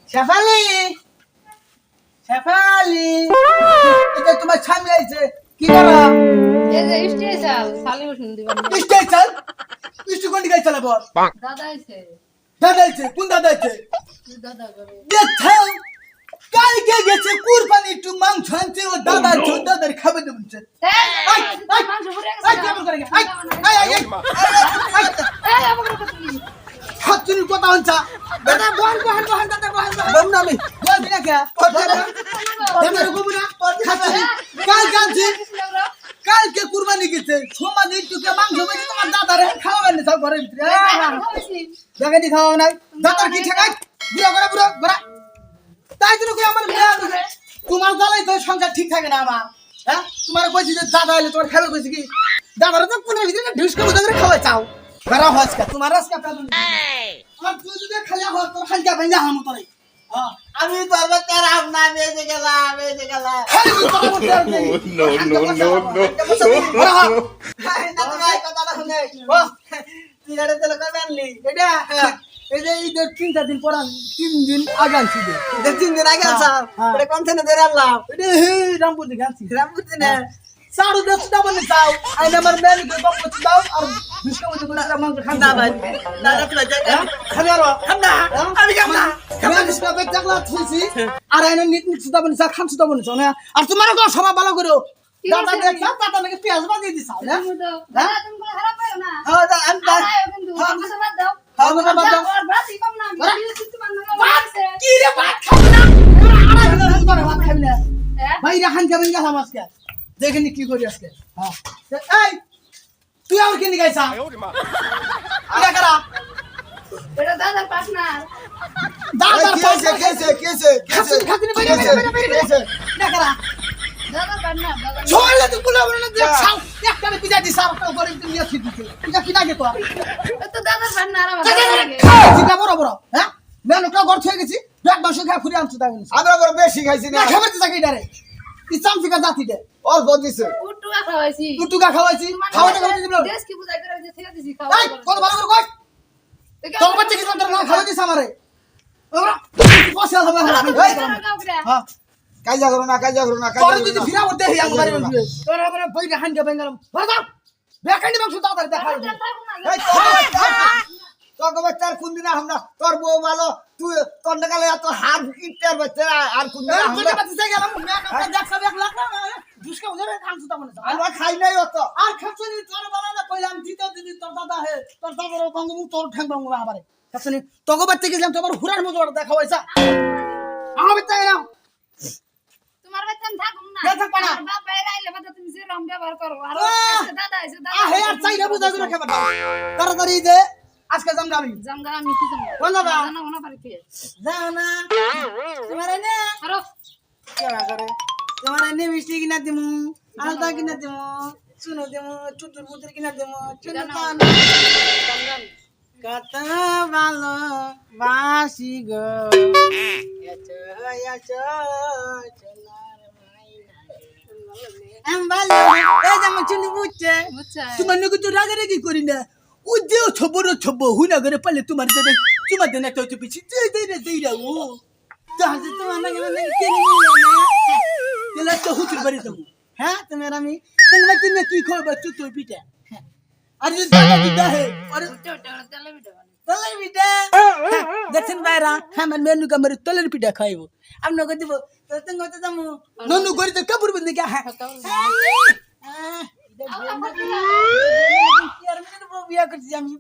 শেফালি শেফালি এটা তোমার স্বামী আইছে কি করো এই যে স্টেশন সালি বসুন দিবেন স্টেশন স্টেশন কোন দিকে চলে বল দাদা আইছে দাদা আইছে কোন দাদা আইছে দাদা করে দেখো কালকে গেছে কুরবানি একটু মাংস আনছে ও দাদা দাদার খাবে দেবছে মাংস পড়ে গেছে আই কেমন করে আই আই আই এই আমার কথা কি হাতুর কথা হঞ্চা দাদা বল দাদা বল বল না আমি বল দিনা কে দাদা রুকো না কাল কালকে কালকে কুরবানি গেছে সমাজ একটু কে মাংস বেশি তোমার দাদারে খাওয়াবেন না সব ঘরের ভিতরে দেখেনি খাওয়া নাই দাদার কি ঠেকাই বুড়া করে তাই জন্য কই আমার মেয়ে আছে তোমার জ্বালাই তো সংসার ঠিক থাকে না আমার হ্যাঁ তোমার কইছি যে দাদা এলে তোমার খাবে কইছি কি দাদারে তো কোন ভিতরে ঢুসকে বুঝা করে খাওয়া চাও করা হসকা তোমার রাস্তা প্রাবণ আমার তুই যদি খালি হস তো খালি যাবে না হামু তোরে আমি তো আবার কারাম না বেজে গেলাম খালি No, no, no, no. না তো ভাই কথাটা শুনে তুই এটা তো লোক আনলি এটা এই যে ঈদের 3-4 দিন পর 3 দিন আগে আনছি রে। 3 দিন আগে আনছাম হ্যাঁ। এটা কোন থেকে ধরে আনলাম এটা হে রামপুর দিকে আনছি রামপুর দিনে সাড়ু দেশটা বলে যাও আই আমার মেয়েকে গপ করতে দাও আর বিষ্ণু মধ্যে করে মাংস খান না ভাই দাদা তুই যাই খাবে আর না আমি যাব না খাবে বিষ্ণু বে জাগলা থুইছি আর আইনা নিত নিত সুদা বলে যা খান সুদা বলে না আর তোমার গো সবাই ভালো করো দাদা দেখছা দাদা নাকি পেঁয়াজ বাজিয়ে দিছ না তুমি তো দাদা তুমি খারাপ পাও না হ্যাঁ দাদা আমি আয় কিন্তু আমার বাদ দাও আমার বাদ দাও। আর বাদ কম না আমি কিছু মান না কি রে ভাত খাবি না আড়াই ঘন্টা রাত করে ভাত খাবি না ভাই রাখান যাবেন গা আজকে দেখেনি কি করি আজকে হ্যাঁ এই তুই আর কি নিগাইছা আরে করা এটা দাদার পার্টনার দাদা কেসে খাতিনি বাইরে না করা দাদার পার্টনার দাদা ছড়লে তুই বলে বলে দেখ সাও একটা পিজা দি সার তো করে তুমি নিয়ে দিতে পিজা পিজা গে তো তো দাদার পার্টনার আমার জিটা বড় বড় হ্যাঁ মেনুটা গড় হয়ে গেছি এক মাস খায় ফুরি আনছো তাই আমরা বড় বেশি খাইছি না খাবার তো চাকরি ডারে ই চামচিকা জাতি দে অল্প দিছে উটু খাওয়াইছি টুটুকা খাওয়াইছি খাওয়াতে খাওয়াতে দিবলো দেশ কি বুঝাই করে যে ছেড়ে দিছি এই খাওয়া কত ভালো করে কই তোর বাচ্চা কি তোর না খাওয়াতে সামারে ওরা পয়সা হবে হ্যাঁ কাজা করো না তোর যদি ফিরা ওতে হে আমার বাড়ি তোর আমার বই রে হান্ডে বেঙ্গালাম বড় দাও বেকান্ডি মাংস দাও তার দেখা এই তোকে বাচ্চার কোন দিন আমরা তোর বউ ভালো তুই তোর নাগালে এত হাত ইটার বাচ্চা আর কোন দিন আর আমরা কত বাচ্চা গেলাম মেয়ে দেখছ 1 লাখ না দুষ্কা উজরে খামছু তা মনে আমরা খাই নাই অত আর খাচ্ছনি তোর বানানা কইলাম দ্বিতীয় দিন তোর দাদা হে তোর দাদার গঙ্গমু তোর ঠ্যাং বাঙ্গু আবারে খাচ্ছনি তোকে বাচ্চা গেলাম তোমার হুরার মতো দেখা হইছা আমার বাচ্চা গেলাম তোমার বেতন থাকুম না কে থাকবা না? বাপ বাইরে আইলে বাদ তুমি যে রং ব্যবহার করো আর আহ! দাদা এসে দাদা আ হে আর চাইরা বুঝা করে খাবার দাও তাড়াতাড়ি যে আজকে যাম গাবি জামগা আমি কি জানি কোন দাদা? জানা মনে পারি কি যাও না তোমার এনে আরো কেডা করে তোমার এনে মিষ্টি কিনা দিমু আলতা কিনা দিমু শুনো দিমু চুটুর পুতুর কিনা দিমু চুনো কান কত ভালো বাসি গো এতো এতো সোনার মাইনা আমি ভালো এই যে আমার চুনি বুঝছে বুঝছে তোমার নাকি তো রাগারাগি করি না ও যে ছব হুনা করে পালে তোমার দেনে তোমার দেনে তো তো পিছি দেই রা ও তাহলে তোমার নাকি কেন না তেলা তো হুচুর বাড়ি দেবো হ্যাঁ তোমার আমি তুমি কি করবে তুই পিঠা আর যদি দাদা দিদা হে আরে তেলে ভিডিও তলের পিঠা দেখছেন বাইরা হ্যাঁ মানে মেনু কা মেরে তলের পিঠা খাইবো আমি নগদ দিব তো তুমি কত দামু ননু করি তো কাপড় বন্ধ কে হ্যাঁ বিয়া করছি আমি